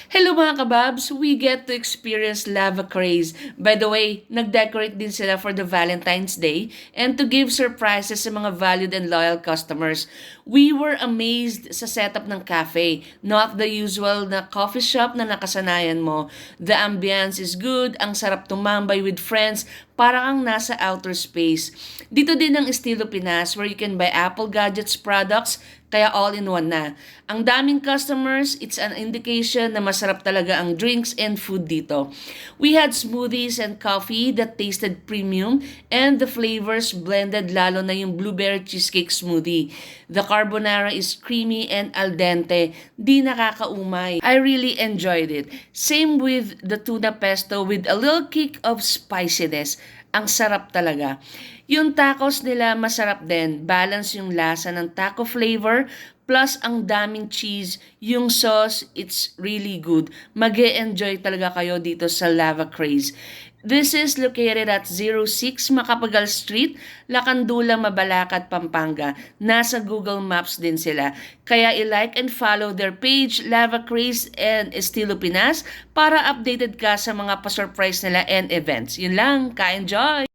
Hello mga kababs! We get to experience Lava Craze. By the way, nag-decorate din sila for the Valentine's Day and to give surprises sa mga valued and loyal customers. We were amazed sa setup ng cafe. Not the usual na coffee shop na nakasanayan mo. The ambience is good, ang sarap tumambay with friends, para kang nasa outer space. Dito din ang estilo Pinas where you can buy Apple Gadgets products, kaya all-in-one na. Ang daming customers, it's an indication na masarap talaga ang drinks and food dito. We had smoothies and coffee that tasted premium and the flavors blended, lalo na yung blueberry cheesecake smoothie. The carbonara is creamy and al dente, di nakakaumay. I really enjoyed it. Same with the tuna pesto with a little kick of spiciness. Ang sarap talaga. Yung tacos nila masarap din. Balance yung lasa ng taco flavor plus ang daming cheese. Yung sauce, it's really good. Mag-e-enjoy talaga kayo dito sa Lava Craze. This is located at 06 Macapagal Street, Lacandula, Mabalacat, Pampanga. Nasa Google Maps din sila. Kaya i-like and follow their page, Lava Craze and Estilo Pinas, para updated ka sa mga pa-surprise nila and events. Yun lang, ka-enjoy!